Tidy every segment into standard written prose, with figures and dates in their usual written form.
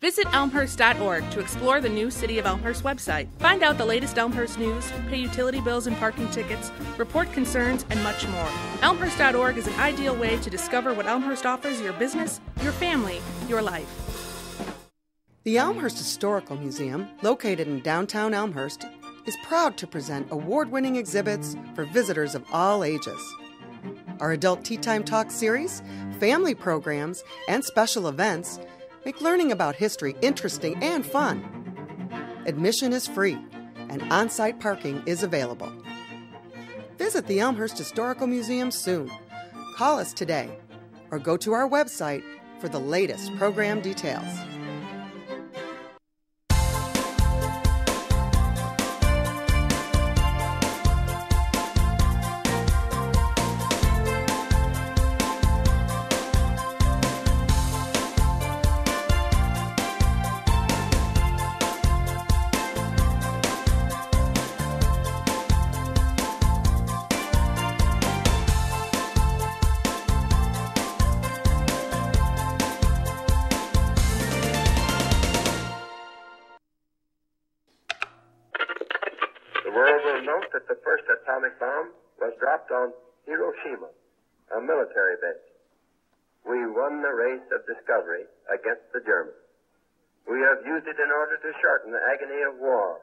Visit elmhurst.org to explore the new City of Elmhurst website. Find out the latest Elmhurst news, pay utility bills and parking tickets, report concerns, and much more. Elmhurst.org is an ideal way to discover what Elmhurst offers your business, your family, your life. The Elmhurst Historical Museum, located in downtown Elmhurst, is proud to present award-winning exhibits for visitors of all ages. Our Adult Tea Time Talk series, family programs, and special events make learning about history interesting and fun. Admission is free, and on-site parking is available. Visit the Elmhurst Historical Museum soon. Call us today, or go to our website for the latest program details. On Hiroshima, a military base. We won the race of discovery against the Germans. We have used it in order to shorten the agony of war,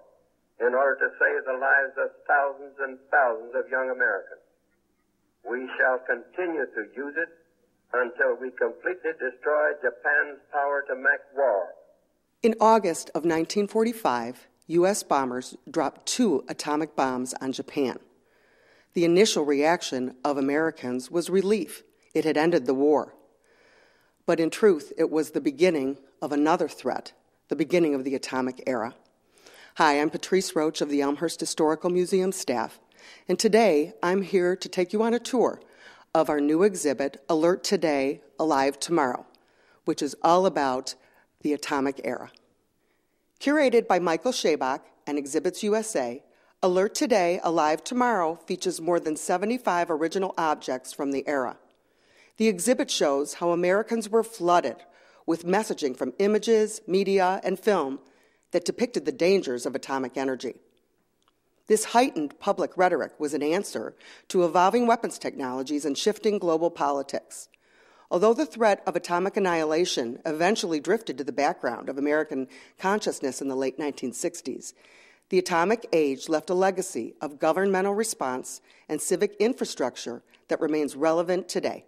in order to save the lives of thousands and thousands of young Americans. We shall continue to use it until we completely destroy Japan's power to make war. In August of 1945, U.S. bombers dropped 2 atomic bombs on Japan. The initial reaction of Americans was relief. It had ended the war. But in truth, it was the beginning of another threat, the beginning of the atomic era. Hi, I'm Patrice Roach of the Elmhurst Historical Museum staff, and today I'm here to take you on a tour of our new exhibit, Alert Today, Alive Tomorrow, which is all about the atomic era. Curated by Michael Shabach and Exhibits USA, Alert Today, Alive Tomorrow features more than 75 original objects from the era. The exhibit shows how Americans were flooded with messaging from images, media, and film that depicted the dangers of atomic energy. This heightened public rhetoric was an answer to evolving weapons technologies and shifting global politics. Although the threat of atomic annihilation eventually drifted to the background of American consciousness in the late 1960s, the atomic age left a legacy of governmental response and civic infrastructure that remains relevant today.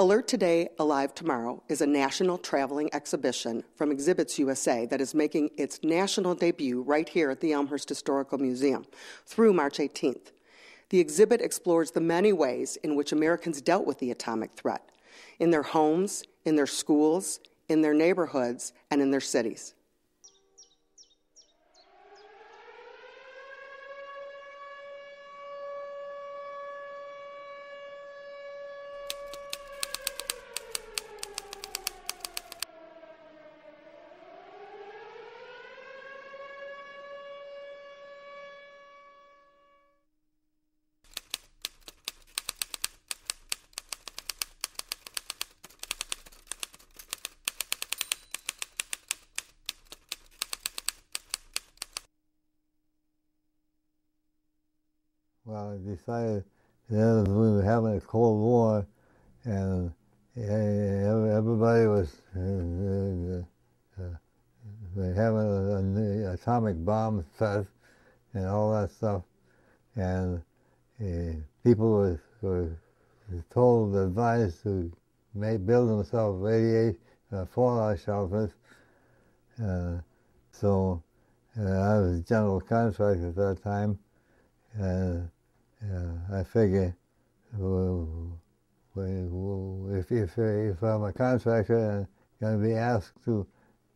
Alert Today, Alive Tomorrow is a national traveling exhibition from Exhibits USA that is making its national debut right here at the Elmhurst Historical Museum through March 18th. The exhibit explores the many ways in which Americans dealt with the atomic threat, in their homes, in their schools, in their neighborhoods, and in their cities. Well, I decided that we were having a Cold War, and everybody was having an atomic bomb test and all that stuff, and people were told, advised to build themselves fallout shelters. So I was general contractor at that time. I figure if I'm a contractor and going to be asked to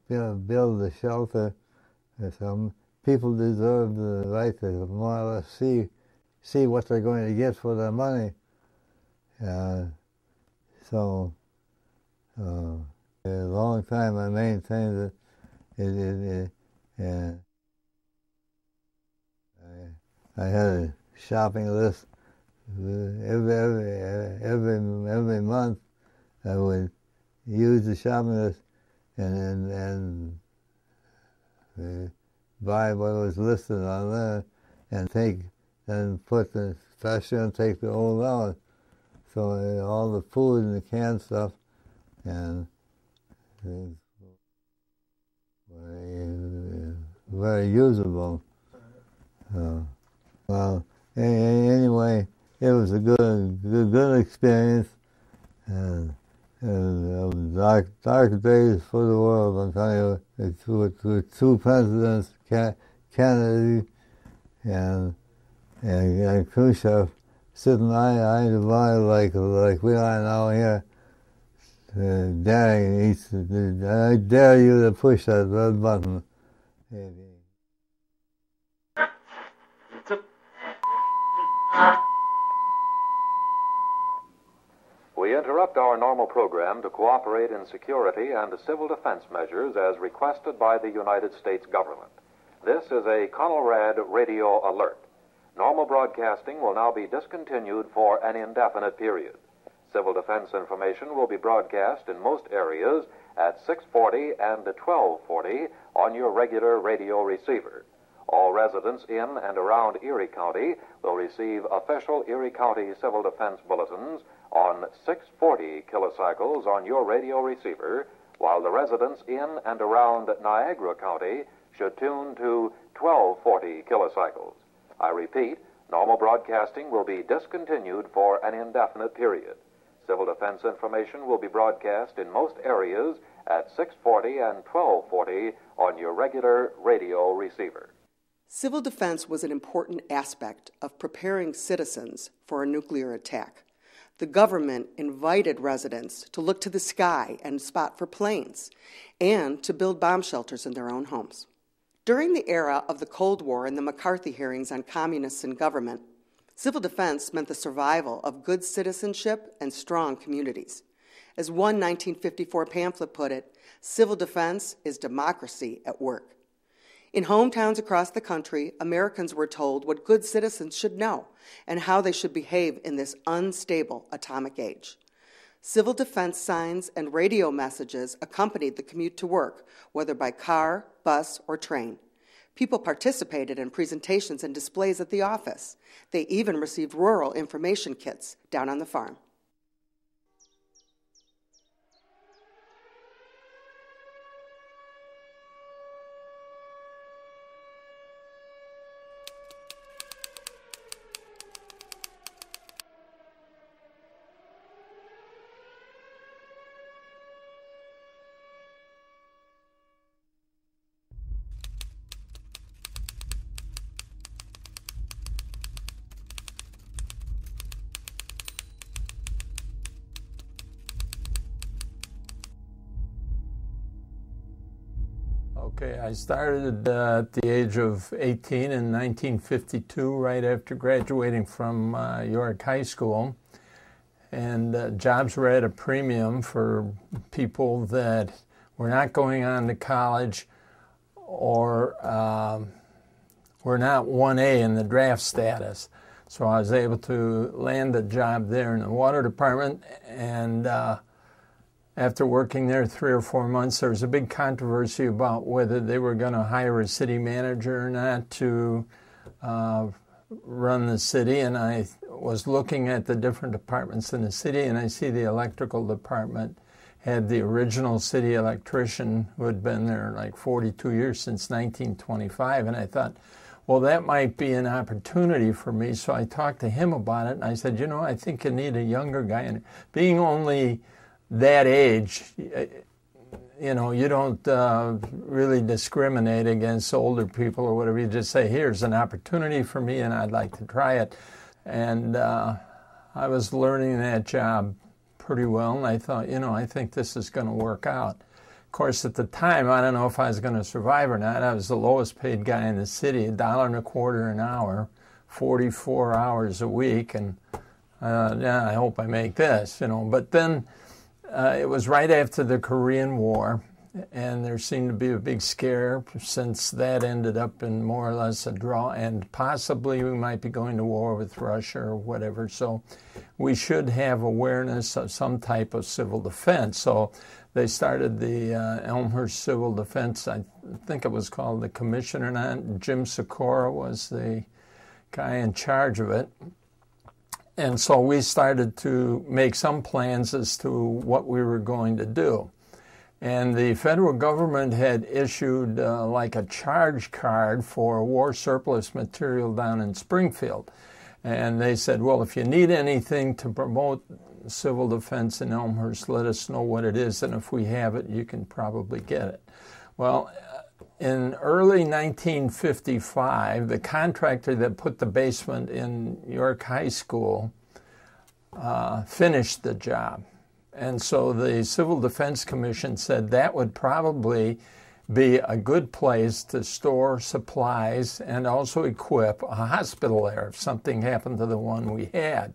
build a shelter, some people deserve the right to more or less see what they're going to get for their money. So a long time I maintained it. I had a shopping list. Every month I would use the shopping list and buy what was listed on there and put the fresh in and take the old out. So all the food and the canned stuff and very usable. Well, anyway, it was a good experience, and dark days for the world. I'm telling you, with two presidents, Kennedy and Khrushchev, sitting eye to eye like we are now here, daring I dare you to push that red button. We interrupt our normal program to cooperate in security and civil defense measures as requested by the United States government. This is a Conelrad radio alert. Normal broadcasting will now be discontinued for an indefinite period. Civil defense information will be broadcast in most areas at 640 and 1240 on your regular radio receiver. All residents in and around Erie County will receive official Erie County Civil Defense bulletins on 640 kilocycles on your radio receiver, while the residents in and around Niagara County should tune to 1240 kilocycles. I repeat, normal broadcasting will be discontinued for an indefinite period. Civil defense information will be broadcast in most areas at 640 and 1240 on your regular radio receiver. Civil defense was an important aspect of preparing citizens for a nuclear attack. The government invited residents to look to the sky and spot for planes, and to build bomb shelters in their own homes. During the era of the Cold War and the McCarthy hearings on communists in government, civil defense meant the survival of good citizenship and strong communities. As one 1954 pamphlet put it, civil defense is democracy at work. In hometowns across the country, Americans were told what good citizens should know and how they should behave in this unstable atomic age. Civil defense signs and radio messages accompanied the commute to work, whether by car, bus, or train. People participated in presentations and displays at the office. They even received rural information kits down on the farm. Okay, I started at the age of 18 in 1952, right after graduating from York High School. And jobs were at a premium for people that were not going on to college or were not 1A in the draft status. So I was able to land a job there in the water department, and after working there 3 or 4 months, there was a big controversy about whether they were going to hire a city manager or not to run the city. And I was looking at the different departments in the city, and I see the electrical department had the original city electrician who had been there like 42 years, since 1925. And I thought, well, that might be an opportunity for me. So I talked to him about it, and I said, you know, I think you need a younger guy. And being only that age, you know, you don't really discriminate against older people or whatever. You just say, here's an opportunity for me and I'd like to try it. And I was learning that job pretty well, and I thought, you know, I think this is going to work out. Of course, at the time, I don't know if I was going to survive or not. I was the lowest paid guy in the city, $1.25 an hour, 44 hours a week, and yeah, I hope I make this, you know. But then it was right after the Korean War, and there seemed to be a big scare since that ended up in more or less a draw, and possibly we might be going to war with Russia or whatever. So we should have awareness of some type of civil defense. So they started the Elmhurst Civil Defense. I think it was called the Commissioner. Jim Sikora was the guy in charge of it. And so we started to make some plans as to what we were going to do. And the federal government had issued like a charge card for war surplus material down in Springfield. And they said, well, if you need anything to promote civil defense in Elmhurst, let us know what it is, and if we have it, you can probably get it. Well, in early 1955, the contractor that put the basement in York High School finished the job. And so the Civil Defense Commission said that would probably be a good place to store supplies and also equip a hospital there if something happened to the one we had.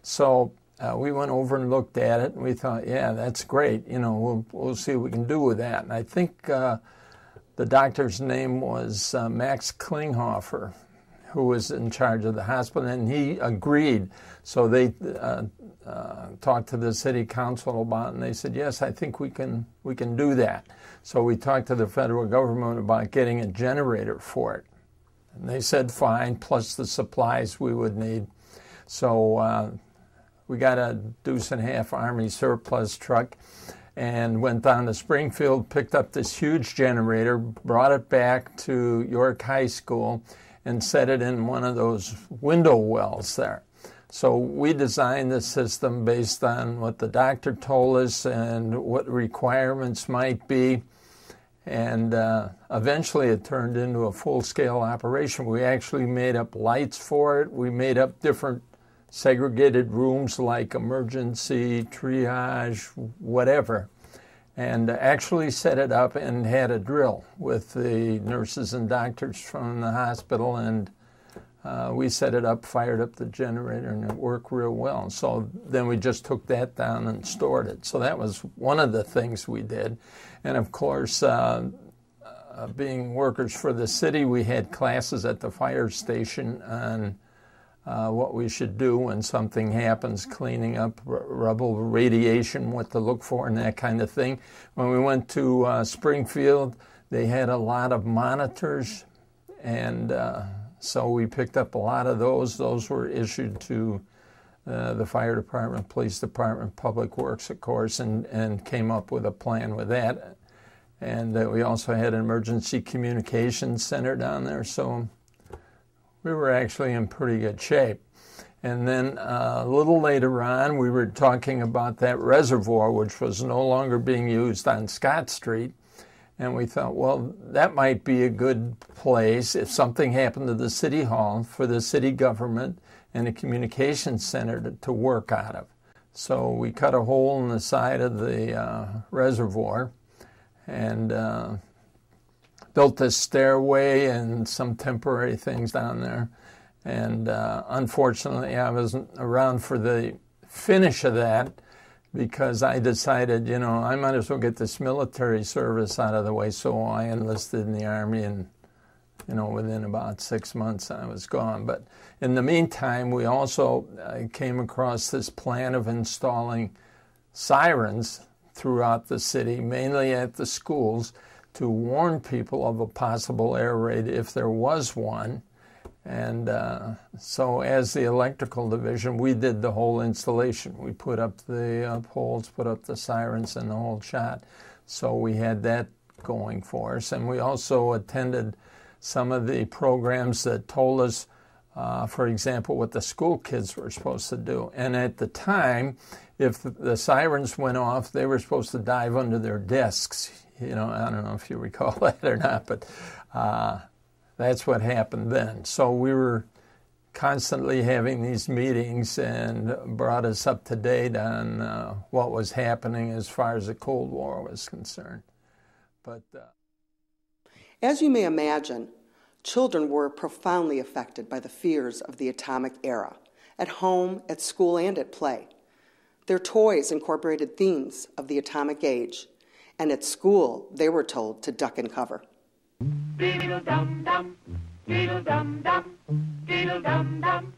So we went over and looked at it, and we thought, yeah, that's great. You know, we'll see what we can do with that. And I think the doctor's name was Max Klinghoffer, who was in charge of the hospital, and he agreed. So they talked to the city council about it, and they said, yes, I think we can do that. So we talked to the federal government about getting a generator for it. And they said fine, plus the supplies we would need. So we got a deuce-and-a-half Army surplus truck and went down to Springfield, picked up this huge generator, brought it back to York High School, and set it in one of those window wells there. So we designed the system based on what the doctor told us and what requirements might be. And eventually it turned into a full-scale operation. We actually made up lights for it. We made up different segregated rooms like emergency, triage, whatever. And actually set it up and had a drill with the nurses and doctors from the hospital, and we set it up, fired up the generator, and it worked real well. So then we just took that down and stored it. So that was one of the things we did. And of course, being workers for the city, we had classes at the fire station on what we should do when something happens, cleaning up rubble, radiation, what to look for, and that kind of thing. When we went to Springfield, they had a lot of monitors, and so we picked up a lot of those. Those were issued to the fire department, police department, public works, of course, and came up with a plan with that. And we also had an emergency communications center down there, so we were actually in pretty good shape. And then a little later on, we were talking about that reservoir, which was no longer being used on Scott Street. And we thought, well, that might be a good place if something happened to the city hall for the city government and the communications center to work out of. So we cut a hole in the side of the reservoir and built a stairway and some temporary things down there. And unfortunately, I wasn't around for the finish of that because I decided, I might as well get this military service out of the way. So I enlisted in the Army, and, within about 6 months I was gone. But in the meantime, we also came across this plan of installing sirens throughout the city, mainly at the schools, to warn people of a possible air raid if there was one. And so as the electrical division, we did the whole installation. We put up the poles, put up the sirens, and the whole shot. So we had that going for us. And we also attended some of the programs that told us, for example, what the school kids were supposed to do. And at the time, if the sirens went off, they were supposed to dive under their desks. I don't know if you recall that or not, but that's what happened then. So we were constantly having these meetings and brought us up to date on what was happening as far as the Cold War was concerned. But as you may imagine, children were profoundly affected by the fears of the atomic era, at home, at school, and at play. Their toys incorporated themes of the atomic age, and at school they were told to duck and cover. Beedle-dum-dum, beedle-dum-dum, beedle-dum-dum.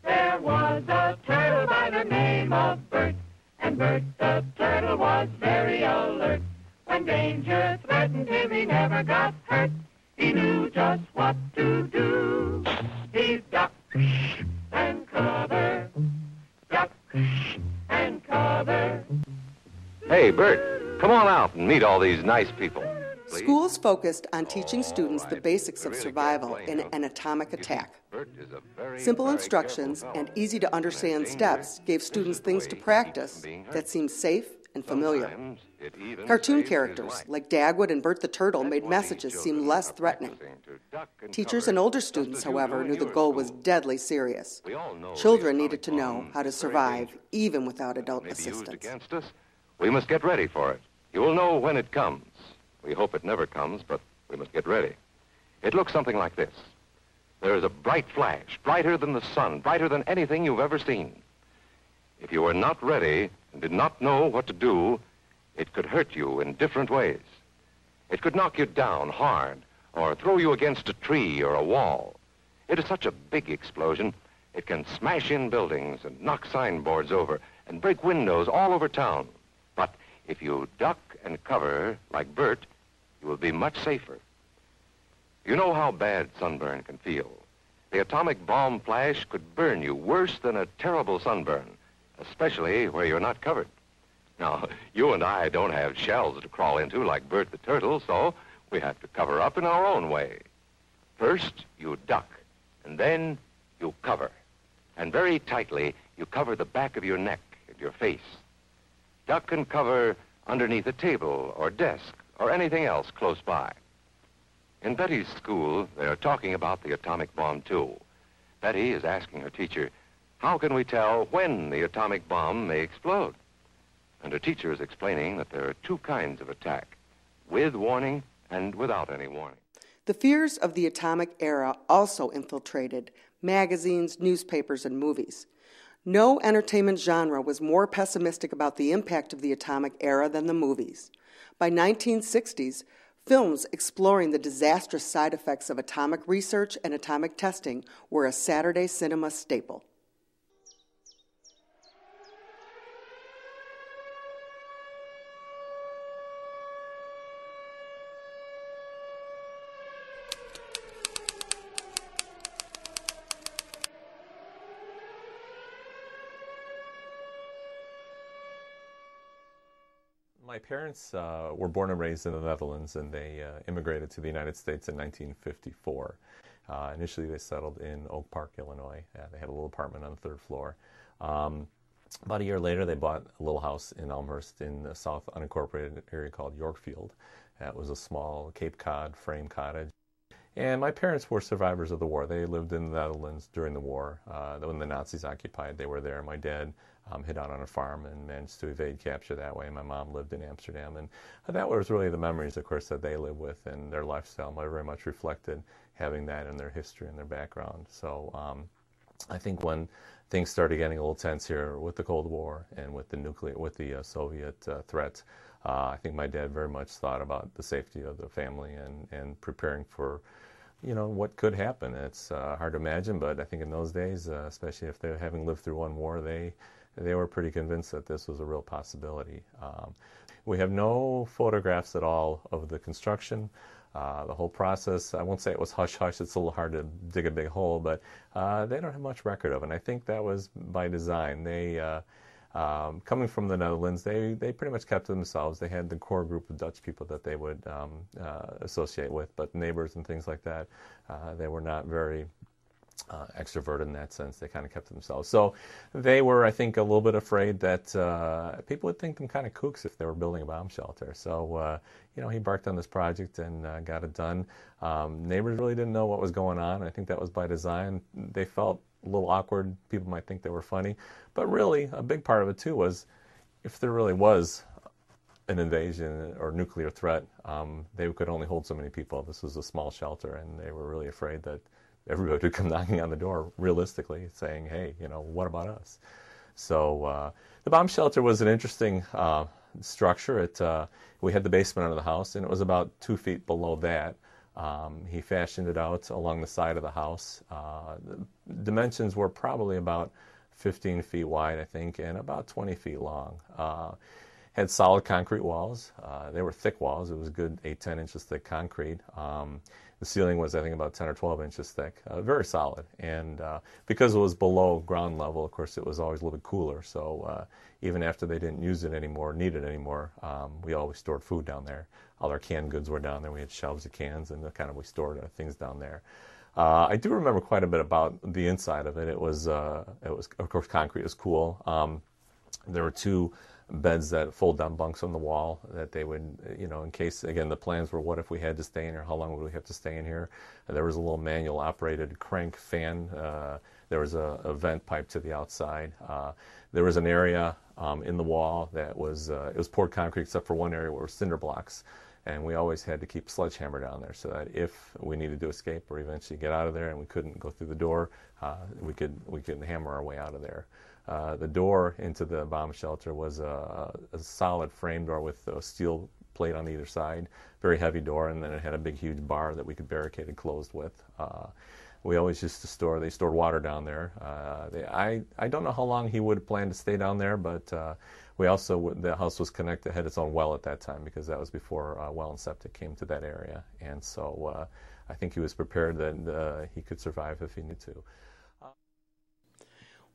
There was a turtle by the name of Bert, and Bert the turtle was very alert. When danger threatened him, he never got hurt. He knew just what to do. He'd duck and cover, duck and cover. Hey, Bert, come on out and meet all these nice people. Schools focused on teaching students the basics of survival in an atomic attack. Simple instructions and easy-to-understand steps gave students things to practice that seemed safe and familiar. Cartoon characters like Dagwood and Bert the Turtle made messages seem less threatening. Teachers and older students, however, knew the goal was deadly serious. Children needed to know how to survive even without adult assistance. We must get ready for it. You will know when it comes. We hope it never comes, but we must get ready. It looks something like this. There is a bright flash, brighter than the sun, brighter than anything you've ever seen. If you were not ready and did not know what to do, it could hurt you in different ways. It could knock you down hard or throw you against a tree or a wall. It is such a big explosion, it can smash in buildings and knock signboards over and break windows all over town. But if you duck and cover like Bert, you will be much safer. You know how bad sunburn can feel. The atomic bomb flash could burn you worse than a terrible sunburn, especially where you're not covered. Now, you and I don't have shells to crawl into like Bert the Turtle, so we have to cover up in our own way. First, you duck, and then you cover. And very tightly, you cover the back of your neck and your face. Duck and cover underneath a table or desk or anything else close by. In Betty's school, they are talking about the atomic bomb, too. Betty is asking her teacher, how can we tell when the atomic bomb may explode? And her teacher is explaining that there are two kinds of attack, with warning and without any warning. The fears of the atomic era also infiltrated magazines, newspapers, and movies. No entertainment genre was more pessimistic about the impact of the atomic era than the movies. By 1960s, films exploring the disastrous side effects of atomic research and atomic testing were a Saturday cinema staple. My parents were born and raised in the Netherlands, and they immigrated to the United States in 1954. Initially, they settled in Oak Park, Illinois. They had a little apartment on the third floor. About a year later, they bought a little house in Elmhurst in the south unincorporated area called Yorkfield. It was a small Cape Cod frame cottage. And my parents were survivors of the war. They lived in the Netherlands during the war. When the Nazis occupied, they were there. My dad hid out on a farm and managed to evade capture that way. My mom lived in Amsterdam. And that was really the memories, of course, that they lived with, and their lifestyle very much reflected having that in their history and their background. So I think when things started getting a little tense here with the Cold War and with the Soviet threat, I think my dad very much thought about the safety of the family and preparing for, what could happen. It's hard to imagine, but I think in those days, especially if they're having lived through one war, they were pretty convinced that this was a real possibility. We have no photographs at all of the construction. The whole process, I won't say it was hush-hush, it's a little hard to dig a big hole, but they don't have much record of it, and I think that was by design. They, coming from the Netherlands, they pretty much kept to themselves. They had the core group of Dutch people that they would associate with, but neighbors and things like that, they were not very extroverted in that sense. They kind of kept to themselves. So they were, I think, a little bit afraid that people would think them kind of kooks if they were building a bomb shelter. So, he embarked on this project and got it done. Neighbors really didn't know what was going on. I think that was by design. They felt a little awkward. People might think they were funny. But really, a big part of it, too, was if there really was an invasion or nuclear threat, they could only hold so many people. This was a small shelter, and they were really afraid that everybody would come knocking on the door, realistically, saying, hey, what about us? So the bomb shelter was an interesting structure. We had the basement under the house, and it was about 2 feet below that. He fashioned it out along the side of the house. The dimensions were probably about 15 feet wide, I think, and about 20 feet long. Had solid concrete walls. They were thick walls. It was a good 8-10 inches thick concrete. The ceiling was, I think, about 10 or 12 inches thick. Very solid. And because it was below ground level, of course, it was always a little bit cooler. So even after they didn't use it anymore, need it anymore, we always stored food down there. All our canned goods were down there. We had shelves of cans, and we stored our things down there. I do remember quite a bit about the inside of it. It was of course, concrete was cool. There were 2 beds that fold down bunks on the wall that they would, in case, again, the plans were what if we had to stay in here, how long would we have to stay in here? And there was a little manual operated crank fan. There was a vent pipe to the outside. There was an area in the wall that was, it was poured concrete except for one area where it was cinder blocks. And we always had to keep a sledgehammer down there so that if we needed to escape or eventually get out of there and we couldn't go through the door, we could hammer our way out of there. The door into the bomb shelter was a solid frame door with a steel plate on either side, very heavy door, and then it had a big, huge bar that we could barricade it closed with. We always used to they stored water down there. I don't know how long he would plan to stay down there, but the house was connected, had its own well at that time because that was before well and septic came to that area. And so I think he was prepared that he could survive if he needed to.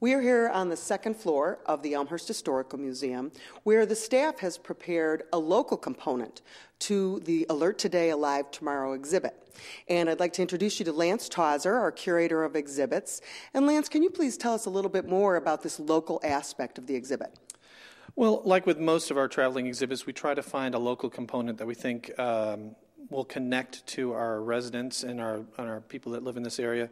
We are here on the second floor of the Elmhurst Historical Museum, where the staff has prepared a local component to the Alert Today, Alive Tomorrow exhibit. And I'd like to introduce you to Lance Tauser, our curator of exhibits. And Lance, can you please tell us a little bit more about this local aspect of the exhibit? Well, like with most of our traveling exhibits, we try to find a local component that we think will connect to our residents and our people that live in this area.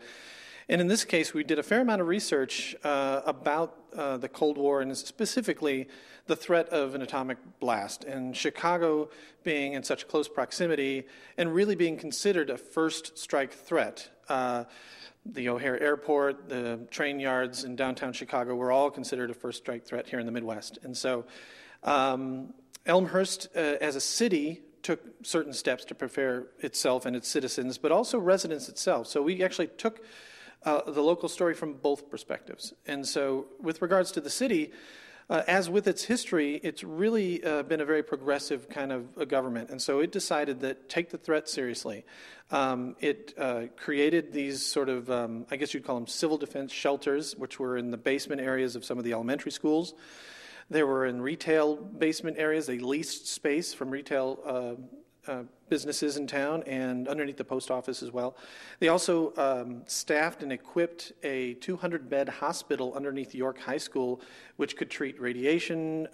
And in this case, we did a fair amount of research about the Cold War and specifically the threat of an atomic blast, and Chicago being in such close proximity and really being considered a first strike threat. The O'Hare Airport, the train yards in downtown Chicago were all considered a first strike threat here in the Midwest. And so Elmhurst, as a city, took certain steps to prepare itself and its citizens, but also residents itself. So we actually took the local story from both perspectives. And so with regards to the city, as with its history, it's really been a very progressive kind of a government. And so it decided that take the threat seriously. It created these sort of, I guess you'd call them civil defense shelters, which were in the basement areas of some of the elementary schools. They were in retail basement areas. They leased space from retail businesses in town and underneath the post office as well. They also staffed and equipped a 200-bed hospital underneath York High School, which could treat radiation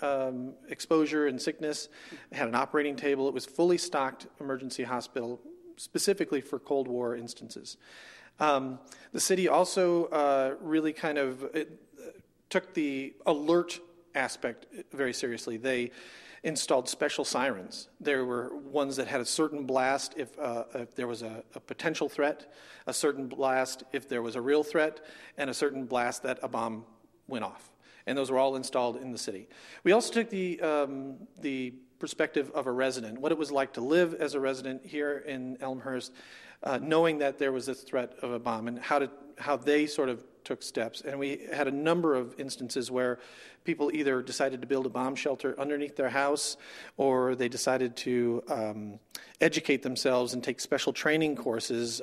exposure and sickness. It had an operating table. It was fully stocked emergency hospital, specifically for Cold War instances. The city also really kind of took the alert aspect very seriously. They installed special sirens. There were ones that had a certain blast if there was a potential threat, a certain blast if there was a real threat, and a certain blast that a bomb went off. And those were all installed in the city. We also took the perspective of a resident, what it was like to live as a resident here in Elmhurst, knowing that there was this threat of a bomb, and how they sort of took steps. And we had a number of instances where people either decided to build a bomb shelter underneath their house, or they decided to educate themselves and take special training courses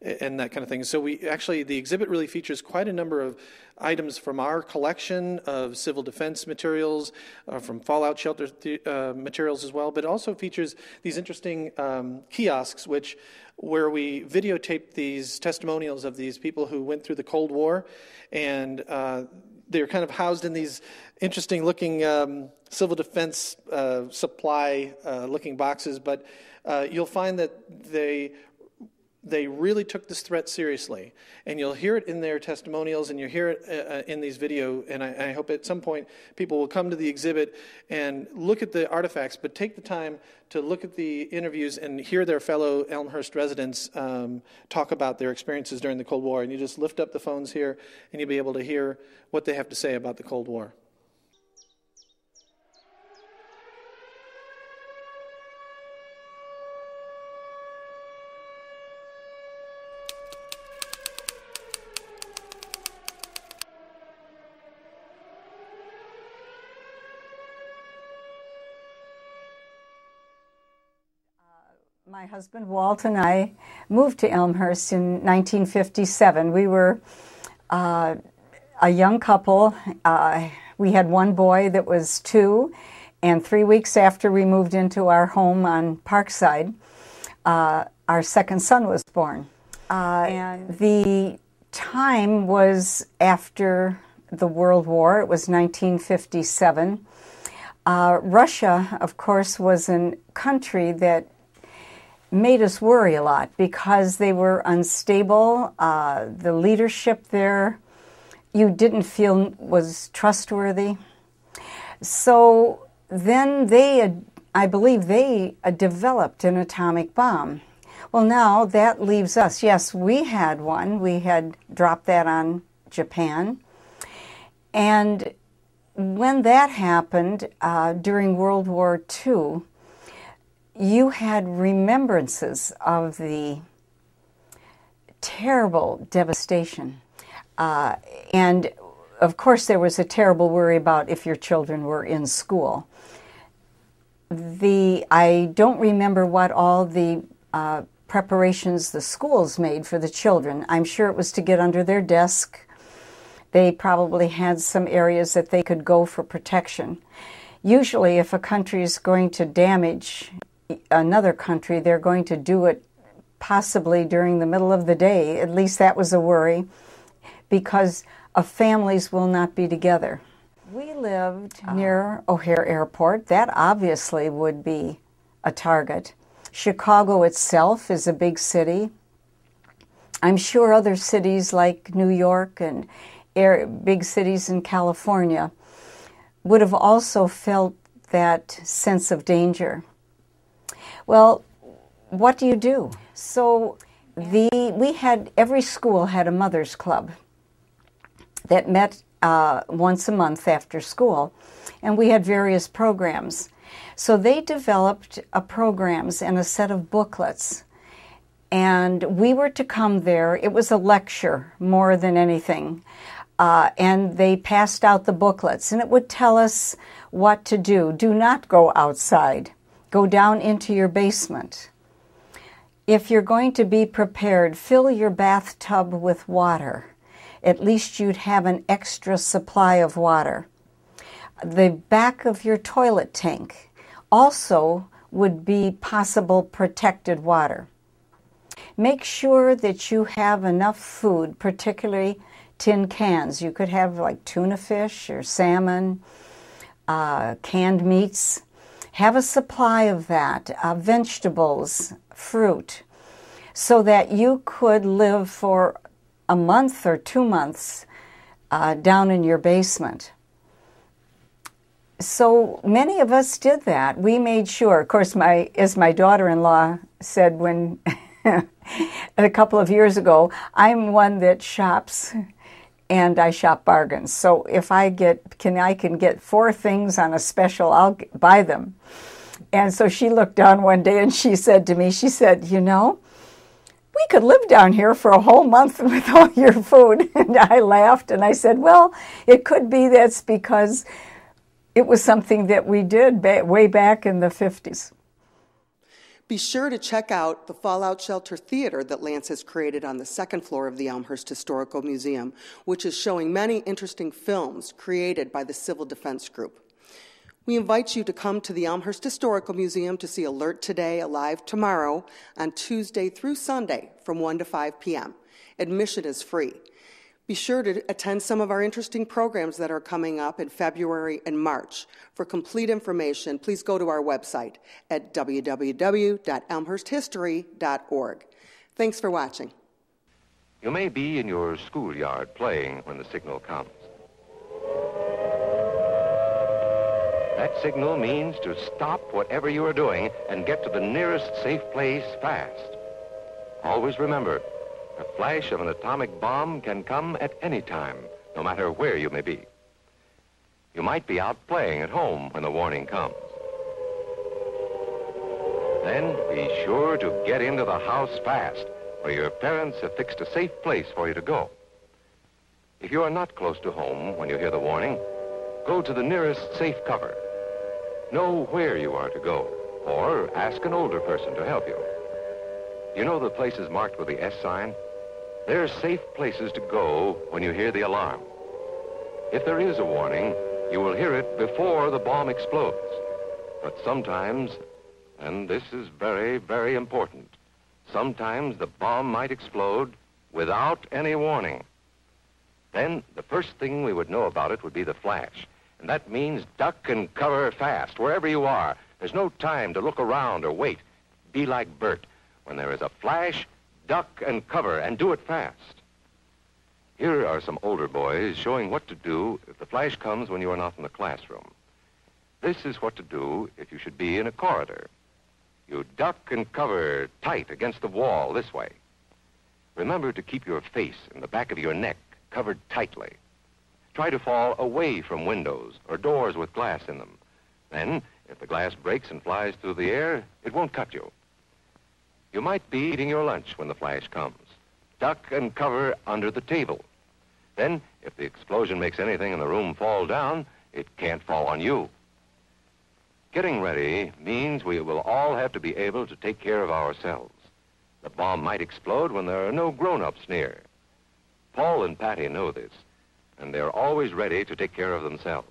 and that kind of thing. So the exhibit really features quite a number of items from our collection of civil defense materials, from fallout shelter materials as well, but also features these interesting kiosks where we videotaped these testimonials of these people who went through the Cold War, and they're kind of housed in these interesting looking civil defense supply looking boxes, but you'll find that they really took this threat seriously, and you'll hear it in their testimonials, and you'll hear it in these video, and I hope at some point people will come to the exhibit and look at the artifacts, but take the time to look at the interviews and hear their fellow Elmhurst residents talk about their experiences during the Cold War. And you just lift up the phones here, and you'll be able to hear what they have to say about the Cold War. My husband Walt and I moved to Elmhurst in 1957. We were a young couple. We had one boy that was 2, and 3 weeks after we moved into our home on Parkside, our second son was born. And the time was after the World War. It was 1957. Russia, of course, was a country that made us worry a lot because they were unstable. The leadership there, you didn't feel was trustworthy. So then I believe they developed an atomic bomb. Well, now that leaves us. Yes, we had one. We had dropped that on Japan. And when that happened during World War II, you had remembrances of the terrible devastation. And, of course, there was a terrible worry about if your children were in school. I don't remember what all the preparations the schools made for the children. I'm sure it was to get under their desk. They probably had some areas that they could go for protection. Usually, if a country is going to damage another country, they're going to do it possibly during the middle of the day. At least that was a worry, because families will not be together. We lived near O'Hare Airport. That obviously would be a target. Chicago itself is a big city. I'm sure other cities like New York and big cities in California would have also felt that sense of danger. Well, what do you do? So every school had a mother's club that met once a month after school, and we had various programs. So they developed programs and a set of booklets, and we were to come there. It was a lecture more than anything, and they passed out the booklets, and it would tell us what to do. Do not go outside. Go down into your basement. If you're going to be prepared, fill your bathtub with water. At least you'd have an extra supply of water. The back of your toilet tank also would be possible protected water. Make sure that you have enough food, particularly tin cans. You could have like tuna fish or salmon, canned meats. Have a supply of that, vegetables, fruit. so that you could live for a month or 2 months down in your basement. So many of us did that. We made sure, of course, as my daughter-in-law said when a couple of years ago, I'm one that shops and I shop bargains. So if I can get 4 things on a special, I'll buy them. And so she looked down one day and she said to me, she said, you know, we could live down here for a whole month with all your food. And I laughed and I said, well, it could be that's because it was something that we did way back in the 50s. Be sure to check out the Fallout Shelter Theater that Lance has created on the 2nd floor of the Elmhurst Historical Museum, which is showing many interesting films created by the Civil Defense Group. We invite you to come to the Elmhurst Historical Museum to see Alert Today, Alive Tomorrow on Tuesday through Sunday from 1 to 5 p.m. Admission is free. Be sure to attend some of our interesting programs that are coming up in February and March. For complete information, please go to our website at www.elmhursthistory.org. Thanks for watching. You may be in your schoolyard playing when the signal comes. That signal means to stop whatever you are doing and get to the nearest safe place fast. Always remember, a flash of an atomic bomb can come at any time, no matter where you may be. You might be out playing at home when the warning comes. Then be sure to get into the house fast, where your parents have fixed a safe place for you to go. If you are not close to home when you hear the warning, go to the nearest safe cover. Know where you are to go, or ask an older person to help you. You know the places marked with the S sign? They're safe places to go when you hear the alarm. If there is a warning, you will hear it before the bomb explodes. But sometimes, and this is very, very important, sometimes the bomb might explode without any warning. Then the first thing we would know about it would be the flash. And that means duck and cover fast, wherever you are. There's no time to look around or wait. Be like Bert. When there is a flash, duck and cover, and do it fast. Here are some older boys showing what to do if the flash comes when you are not in the classroom. This is what to do if you should be in a corridor. You duck and cover tight against the wall this way. Remember to keep your face and the back of your neck covered tightly. Try to fall away from windows or doors with glass in them. Then, if the glass breaks and flies through the air, it won't cut you. You might be eating your lunch when the flash comes. Duck and cover under the table. Then, if the explosion makes anything in the room fall down, it can't fall on you. Getting ready means we will all have to be able to take care of ourselves. The bomb might explode when there are no grown-ups near. Paul and Patty know this, and they're always ready to take care of themselves.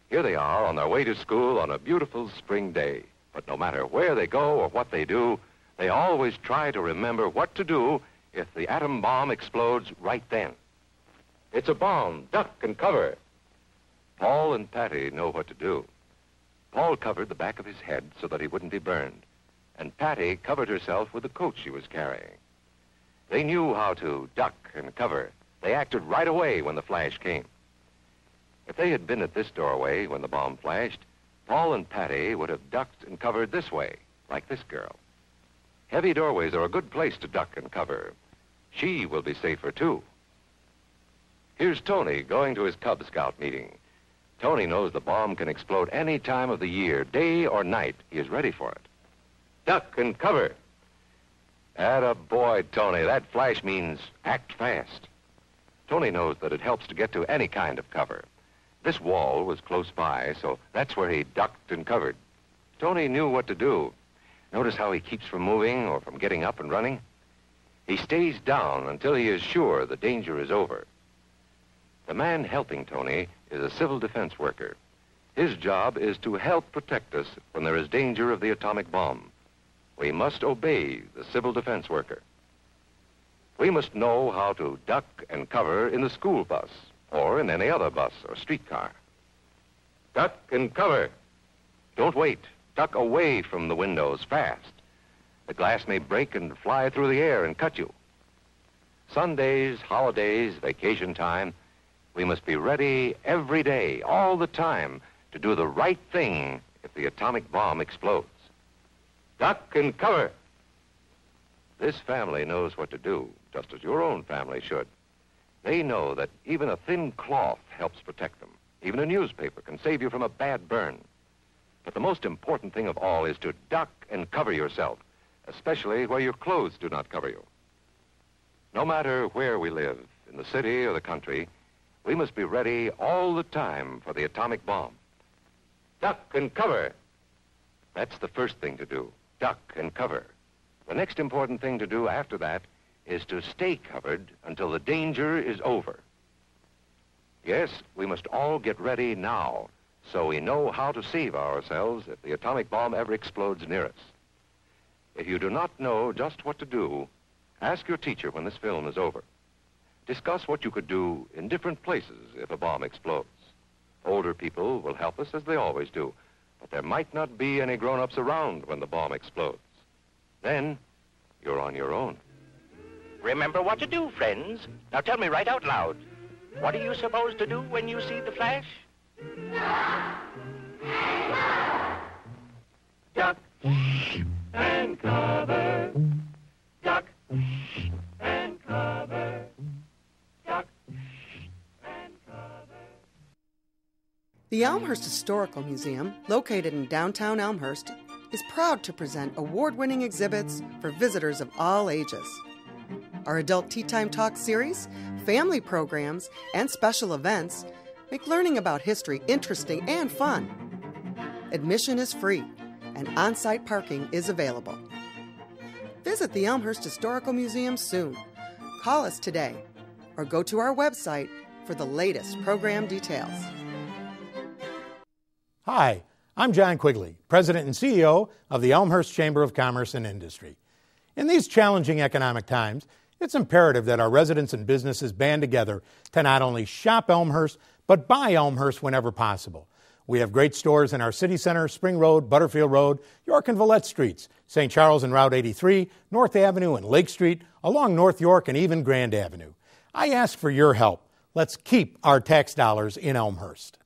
Here they are on their way to school on a beautiful spring day. But no matter where they go or what they do, they always try to remember what to do if the atom bomb explodes right then. It's a bomb. Duck and cover. Paul and Patty know what to do. Paul covered the back of his head so that he wouldn't be burned, and Patty covered herself with the coat she was carrying. They knew how to duck and cover. They acted right away when the flash came. If they had been at this doorway when the bomb flashed, Paul and Patty would have ducked and covered this way, like this girl. Heavy doorways are a good place to duck and cover. She will be safer, too. Here's Tony going to his Cub Scout meeting. Tony knows the bomb can explode any time of the year, day or night. He is ready for it. Duck and cover. Attaboy, Tony. That flash means act fast. Tony knows that it helps to get to any kind of cover. This wall was close by, so that's where he ducked and covered. Tony knew what to do. Notice how he keeps from moving or from getting up and running? He stays down until he is sure the danger is over. The man helping Tony is a civil defense worker. His job is to help protect us when there is danger of the atomic bomb. We must obey the civil defense worker. We must know how to duck and cover in the school bus or in any other bus or streetcar. Duck and cover. Don't wait. Duck away from the windows fast. The glass may break and fly through the air and cut you. Sundays, holidays, vacation time, we must be ready every day, all the time, to do the right thing if the atomic bomb explodes. Duck and cover. This family knows what to do, just as your own family should. They know that even a thin cloth helps protect them. Even a newspaper can save you from a bad burn. But the most important thing of all is to duck and cover yourself, especially where your clothes do not cover you. No matter where we live, in the city or the country, we must be ready all the time for the atomic bomb. Duck and cover. That's the first thing to do, duck and cover. The next important thing to do after that is to stay covered until the danger is over. Yes, we must all get ready now, so we know how to save ourselves if the atomic bomb ever explodes near us. If you do not know just what to do, ask your teacher when this film is over. Discuss what you could do in different places if a bomb explodes. Older people will help us as they always do, but there might not be any grown-ups around when the bomb explodes. Then, you're on your own. Remember what to do, friends. Now tell me right out loud. What are you supposed to do when you see the flash? Duck and cover. Duck and cover. Duck and cover. The Elmhurst Historical Museum, located in downtown Elmhurst, is proud to present award-winning exhibits for visitors of all ages. Our Adult Tea Time Talk series, family programs, and special events make learning about history interesting and fun. Admission is free, and on-site parking is available. Visit the Elmhurst Historical Museum soon. Call us today, or go to our website for the latest program details. Hi, I'm John Quigley, President and CEO of the Elmhurst Chamber of Commerce and Industry. In these challenging economic times, it's imperative that our residents and businesses band together to not only shop Elmhurst, but buy Elmhurst whenever possible. We have great stores in our city center, Spring Road, Butterfield Road, York and Villette Streets, St. Charles and Route 83, North Avenue and Lake Street, along North York and even Grand Avenue. I ask for your help. Let's keep our tax dollars in Elmhurst.